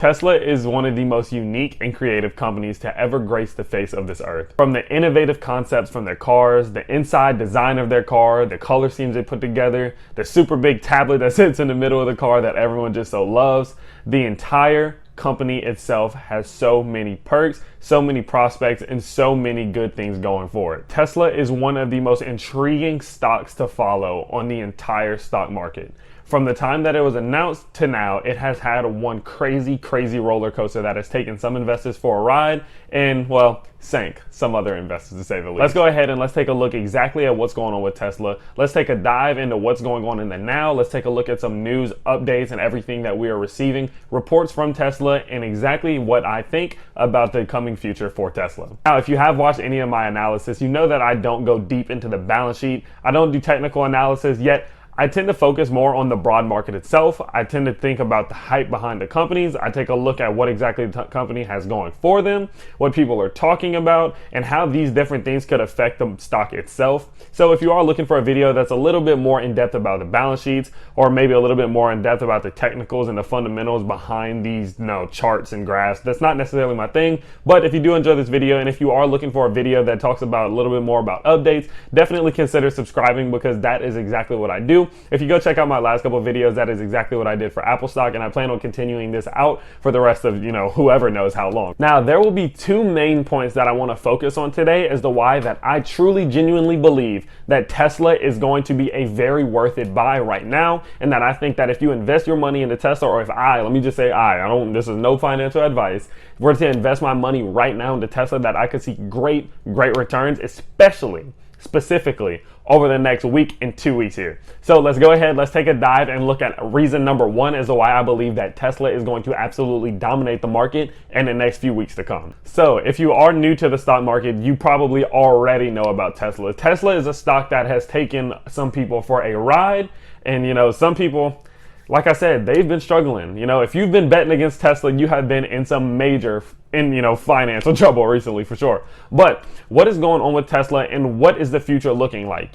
Tesla is one of the most unique and creative companies to ever grace the face of this earth. From the innovative concepts from their cars, the inside design of their car, the color schemes they put together, the super big tablet that sits in the middle of the car that everyone just so loves, the entire company itself has so many perks, so many prospects, and so many good things going forward. Tesla is one of the most intriguing stocks to follow on the entire stock market. From the time that it was announced to now, it has had one crazy roller coaster that has taken some investors for a ride and, well, sank some other investors, to say the least. Let's go ahead and let's take a look exactly at what's going on with Tesla. Let's take a dive into what's going on in the now. Let's take a look at some news updates and everything that we are receiving, reports from Tesla, and exactly what I think about the coming future for Tesla. Now, if you have watched any of my analysis, you know that I don't go deep into the balance sheet. I don't do technical analysis, yet I tend to focus more on the broad market itself. I tend to think about the hype behind the companies. I take a look at what exactly the company has going for them, what people are talking about, and how these different things could affect the stock itself. So if you are looking for a video that's a little bit more in depth about the balance sheets, or maybe a little bit more in depth about the technicals and the fundamentals behind these charts and graphs, that's not necessarily my thing. But if you do enjoy this video, and if you are looking for a video that talks about a little bit more about updates, definitely consider subscribing, because that is exactly what I do. If you go check out my last couple of videos, that is exactly what I did for Apple stock, and I plan on continuing this out for the rest of, whoever knows how long. Now, there will be two main points that I want to focus on today as to why that I truly, genuinely believe that Tesla is going to be a very worth it buy right now, and that I think that if you invest your money into Tesla, or if this is no financial advice, if we're to invest my money right now into Tesla, that I could see great returns, specifically over the next week and 2 weeks here. So let's go ahead, let's take a dive and look at reason number one as to why I believe that Tesla is going to absolutely dominate the market in the next few weeks to come. So if you are new to the stock market, you probably already know about Tesla. Tesla is a stock that has taken some people for a ride, and some people, like I said, they've been struggling. If you've been betting against Tesla, you have been in some major financial trouble recently, for sure. But what is going on with Tesla, and what is the future looking like?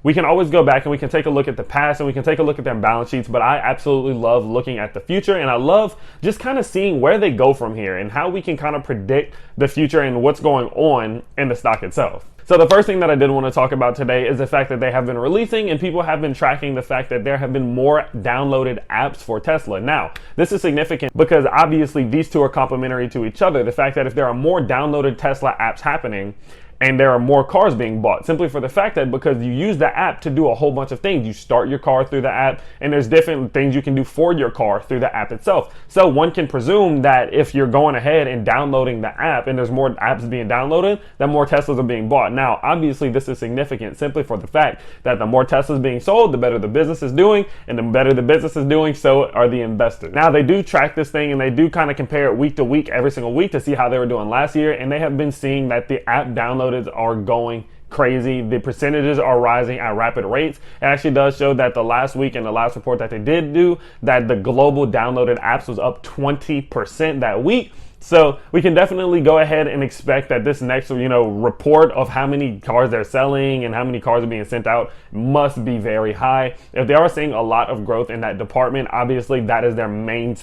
We can always go back and we can take a look at the past, and we can take a look at their balance sheets, but I absolutely love looking at the future, and I love just kind of seeing where they go from here and how we can kind of predict the future and what's going on in the stock itself. So the first thing that I did want to talk about today is the fact that they have been releasing, and people have been tracking the fact that there have been more downloaded apps for Tesla. Now, this is significant because obviously these two are complementary to each other. The fact that if there are more downloaded Tesla apps happening, and there are more cars being bought, simply for the fact that because you use the app to do a whole bunch of things. You start your car through the app, and there's different things you can do for your car through the app itself. So one can presume that if you're going ahead and downloading the app, and there's more apps being downloaded, then more Teslas are being bought. Now, obviously this is significant simply for the fact that the more Teslas being sold, the better the business is doing, and the better the business is doing, so are the investors. Now, they do track this thing, and they do kind of compare it week to week, every single week, to see how they were doing last year, and they have been seeing that the app downloaded are going crazy. The percentages are rising at rapid rates. It actually does show that the last week and the last report that they did do, that the global downloaded apps was up 20% that week. So we can definitely go ahead and expect that this next, report of how many cars they're selling and how many cars are being sent out must be very high. If they are seeing a lot of growth in that department, obviously that is their main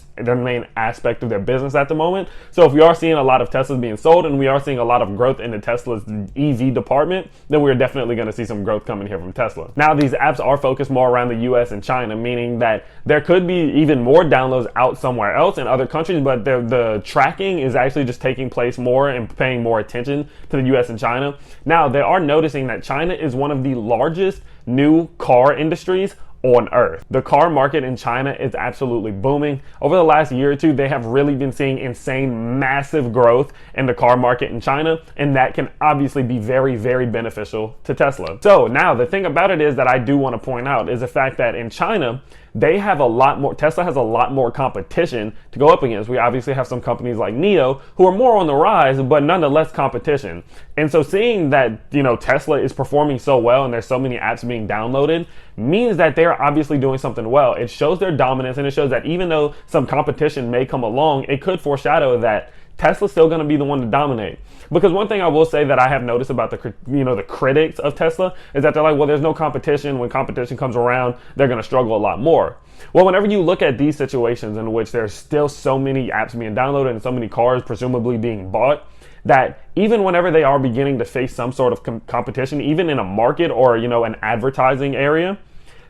aspect of their business at the moment. So if we are seeing a lot of Teslas being sold, and we are seeing a lot of growth in the Tesla's EV department, then we're definitely going to see some growth coming here from Tesla. Now, these apps are focused more around the US and China, meaning that there could be even more downloads out somewhere else in other countries, but the tracking is actually just taking place more and paying more attention to the US and China. Now, they are noticing that China is one of the largest new car industries on earth. The car market in China is absolutely booming. Over the last year or two, they have really been seeing insane, massive growth in the car market in China, and that can obviously be very beneficial to Tesla. So now the thing about it is that I do want to point out is the fact that in China, they have a lot more, Tesla has a lot more competition to go up against. We obviously have some companies like NIO who are more on the rise, but nonetheless competition. And so seeing that, Tesla is performing so well and there's so many apps being downloaded means that they're obviously doing something well. It shows their dominance, and it shows that even though some competition may come along, it could foreshadow that Tesla's still going to be the one to dominate. Because one thing I will say that I have noticed about the critics of Tesla is that they're like, well, there's no competition. When competition comes around, they're going to struggle a lot more. Well, whenever you look at these situations in which there's still so many apps being downloaded and so many cars presumably being bought, that even whenever they are beginning to face some sort of competition, even in a market or, an advertising area,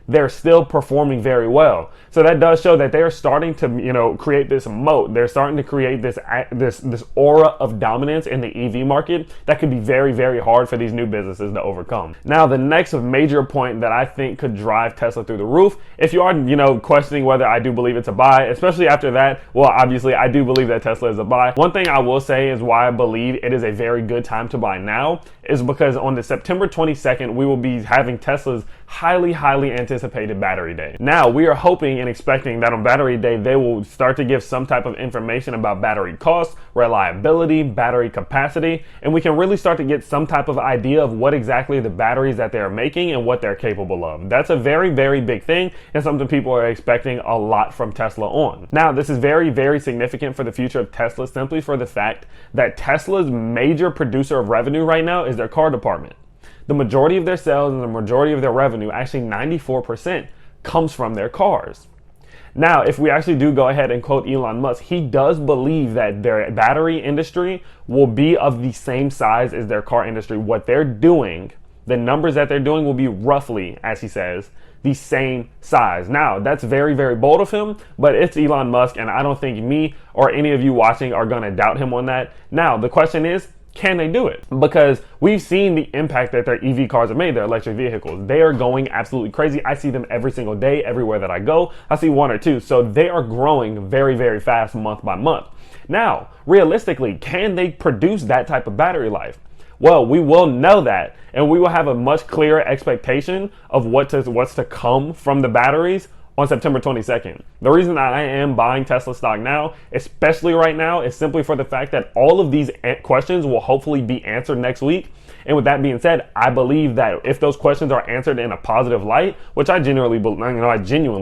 they're still performing very well. So that does show that they're starting to, create this moat. They're starting to create this aura of dominance in the EV market that could be very, very hard for these new businesses to overcome. Now, the next major point that I think could drive Tesla through the roof, if you are, questioning whether I do believe it's a buy, especially after that, well, obviously I do believe that Tesla is a buy. One thing I will say is why I believe it is a very good time to buy now is because on the September 22nd, we will be having Tesla's highly, highly anticipated battery day. Now, we are hoping and expecting that on battery day, they will start to give some type of information about battery cost, reliability, battery capacity, and we can really start to get some type of idea of what exactly the batteries that they're making and what they're capable of. That's a very, very big thing and something people are expecting a lot from Tesla on. Now, this is very, very significant for the future of Tesla simply for the fact that Tesla's major producer of revenue right now is their car department. The majority of their sales and the majority of their revenue, actually 94%, comes from their cars. Now, if we actually do go ahead and quote Elon Musk, he does believe that their battery industry will be of the same size as their car industry. What they're doing, the numbers that they're doing will be roughly, as he says, the same size. Now, that's very, very bold of him, but it's Elon Musk, and I don't think me or any of you watching are going to doubt him on that. Now, the question is, can they do it? Because we've seen the impact that their EV cars have made, their electric vehicles. They are going absolutely crazy. I see them every single day, everywhere that I go. I see one or two. So they are growing very, very fast month by month. Now, realistically, can they produce that type of battery life? Well, we will know that, and we will have a much clearer expectation of what's to come from the batteries on September 22nd. The reason that I am buying Tesla stock now, especially right now, is simply for the fact that all of these questions will hopefully be answered next week. And with that being said, I believe that if those questions are answered in a positive light, which I genuinely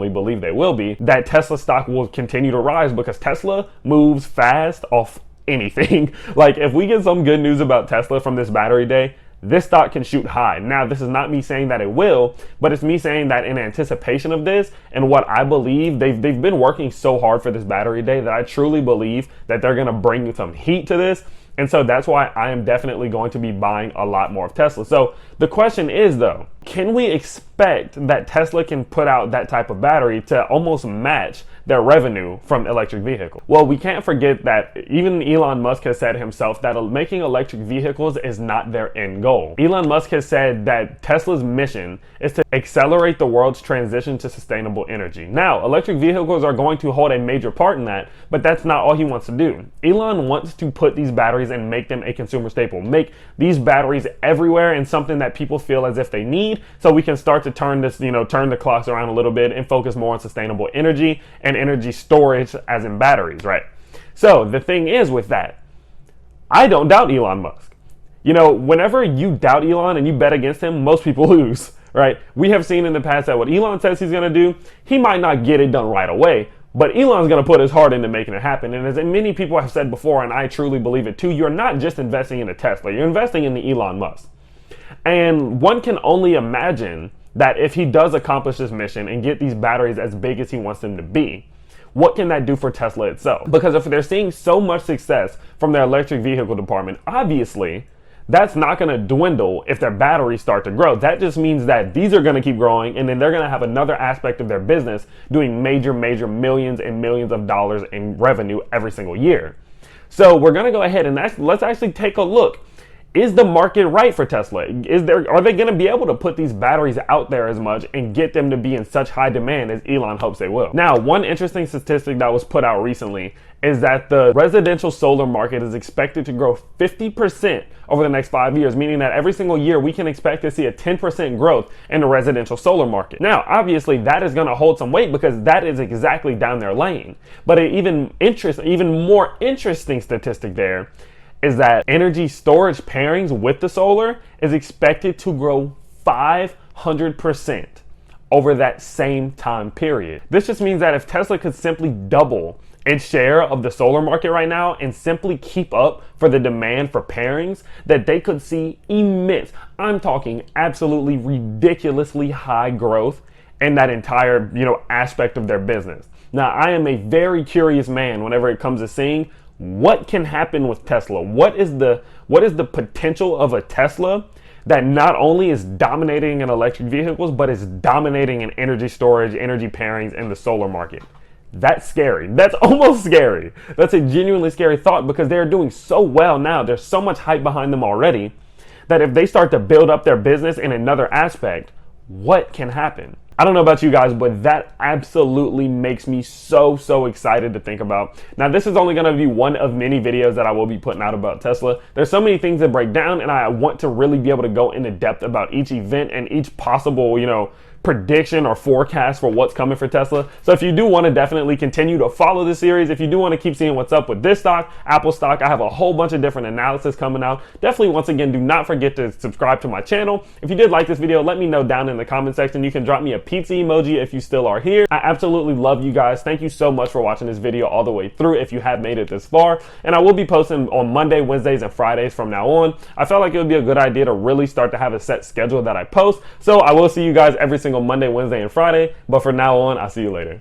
believe they will be, that Tesla stock will continue to rise because Tesla moves fast off anything. Like, if we get some good news about Tesla from this battery day, this stock can shoot high. Now, this is not me saying that it will, but it's me saying that in anticipation of this and what I believe, they've been working so hard for this battery day that I truly believe that they're going to bring some heat to this. And so that's why I am definitely going to be buying a lot more of Tesla. So the question is, though, can we expect that Tesla can put out that type of battery to almost match their revenue from electric vehicles? Well, we can't forget that even Elon Musk has said himself that making electric vehicles is not their end goal. Elon Musk has said that Tesla's mission is to accelerate the world's transition to sustainable energy. Now, electric vehicles are going to hold a major part in that, but that's not all he wants to do. Elon wants to put these batteries and make them a consumer staple, make these batteries everywhere and something that people feel as if they need, so we can start to turn the clocks around a little bit and focus more on sustainable energy and energy storage as in batteries, right? So the thing is with that, I don't doubt Elon Musk. Whenever you doubt Elon and you bet against him, most people lose, right? We have seen in the past that what Elon says he's going to do, he might not get it done right away, but Elon's going to put his heart into making it happen. And as many people have said before, and I truly believe it too, you're not just investing in a Tesla, you're investing in the Elon Musk. And one can only imagine that if he does accomplish this mission and get these batteries as big as he wants them to be, what can that do for Tesla itself? Because if they're seeing so much success from their electric vehicle department, obviously that's not going to dwindle if their batteries start to grow. That just means that these are going to keep growing, and then they're going to have another aspect of their business doing major millions and millions of dollars in revenue every single year. So we're going to go ahead and let's actually take a look. Is the market right for Tesla? Are they going to be able to put these batteries out there as much and get them to be in such high demand as Elon hopes they will? Now, one interesting statistic that was put out recently is that the residential solar market is expected to grow 50% over the next 5 years, meaning that every single year we can expect to see a 10% growth in the residential solar market. Now, obviously, that is going to hold some weight because that is exactly down their lane. But an even more interesting statistic there is that energy storage pairings with the solar is expected to grow 500% over that same time period. This just means that if Tesla could simply double its share of the solar market right now and simply keep up for the demand for pairings, that they could see immense, I'm talking absolutely ridiculously high growth in that entire, aspect of their business. Now, I am a very curious man whenever it comes to seeing what can happen with Tesla. What is the potential of a Tesla that not only is dominating in electric vehicles, but is dominating in energy storage, energy pairings, and the solar market? That's scary. That's almost scary. That's a genuinely scary thought, because they're doing so well now. There's so much hype behind them already that if they start to build up their business in another aspect, what can happen? I don't know about you guys, but that absolutely makes me so excited to think about. Now, this is only going to be one of many videos that I will be putting out about Tesla. There's so many things that break down, and I want to really be able to go into depth about each event and each possible, prediction or forecast for what's coming for Tesla. So if you do want to definitely continue to follow this series, if you do want to keep seeing what's up with this stock, Apple stock, I have a whole bunch of different analysis coming out. Definitely, once again, do not forget to subscribe to my channel. If you did like this video, let me know down in the comment section. You can drop me a pizza emoji if you still are here. I absolutely love you guys. Thank you so much for watching this video all the way through if you have made it this far. And I will be posting on Monday, Wednesdays, and Fridays from now on. I felt like it would be a good idea to really start to have a set schedule that I post. So I will see you guys every single Monday, Wednesday, and Friday. But for now on, I'll see you later.